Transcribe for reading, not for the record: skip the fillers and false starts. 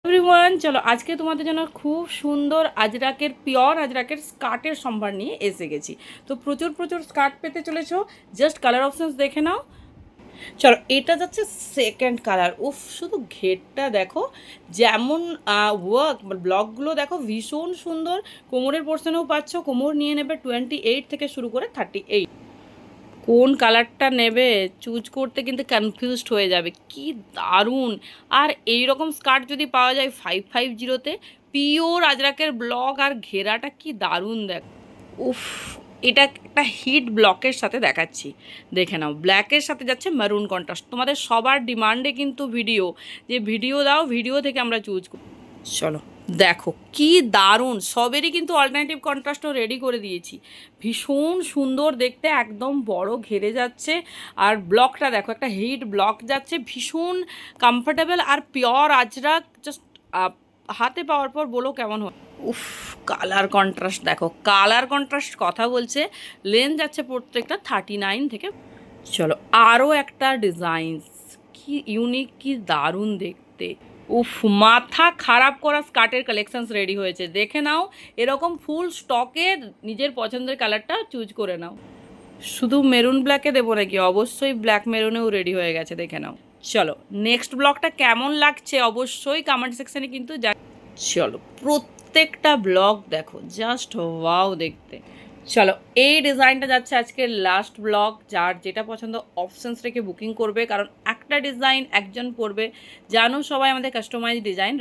Everyone, চলো আজকে তোমাদের জন্য খুব সুন্দর আজরাকের পিওর আজরাকের স্কার্টের সম্ভার নিয়ে এসে গেছি। তো প্রচুর প্রচুর স্কার্ট পেতে চলেছো, জাস্ট কালার অপশনস দেখে নাও। চলো, এটা যাচ্ছে সেকেন্ড কালার। উফ, শুধু ঘেরটা দেখো, যেমন ওয়ার্ক ব্লকগুলো দেখো ভীষণ সুন্দর। কোমরের পোর্শনেও পাচ্ছ, কোমর নিয়ে নেবে 28 থেকে শুরু করে 38। কোন কালারটা নেবে চুজ করতে কিন্তু কনফিউজড হয়ে যাবে, কি দারুণ। আর এই রকম স্কার্ট যদি পাওয়া যায় 550-তে, পিওর আজরাকের ব্লক আর ঘেরাটা কি দারুণ দেখ। উফ, এটা একটা হিট ব্লকের সাথে দেখাচ্ছি, দেখে নাও। ব্ল্যাকের সাথে যাচ্ছে মারুন কন্ট্রাস্ট। তোমাদের সবার ডিমান্ডে কিন্তু ভিডিও, যে ভিডিও দাও, ভিডিও থেকে আমরা চুজ করি। চলো দেখো কি দারুণ, সবেরই কিন্তু অল্টারনেটিভ কন্ট্রাস্টও রেডি করে দিয়েছি। ভীষণ সুন্দর দেখতে, একদম বড় ঘেরে যাচ্ছে। আর ব্লকটা দেখো, একটা হিট ব্লক যাচ্ছে, ভীষণ কমফোর্টেবল আর পিওর আজরাক। জাস্ট হাতে পাওয়ার পর বলো কেমন হয়। উফ, কালার কন্ট্রাস্ট দেখো, কালার কন্ট্রাস্ট কথা বলছে। লেন্থ যাচ্ছে প্রত্যেকটা 39 থেকে। চলো আরও একটা ডিজাইন, কি ইউনিক, কি দারুণ দেখতে। উফ, মাথা খারাপ করা স্কার্টের কালেকশনস রেডি হয়েছে, দেখে নাও। এরকম ফুল স্টকে নিজের পছন্দের কালারটা চুজ করে নাও। শুধু মেরুন ব্ল্যাকে দেবো নাকি? অবশ্যই ব্ল্যাক মেরুনেও রেডি হয়ে গেছে, দেখে নাও। চলো নেক্সট ব্লগটা কেমন লাগছে অবশ্যই কমেন্ট সেকশনে কিন্তু চলো প্রত্যেকটা ব্লগ দেখো, জাস্ট ওয়াও দেখতে। চলো, এই ডিজাইনটা যাচ্ছে আজকে লাস্ট ব্লগ। যার যেটা পছন্দ অপশনস রেখে বুকিং করবে, কারণ একটা ডিজাইন একজন পরবে। জানো সবাই আমাদের কাস্টমাইজ ডিজাইন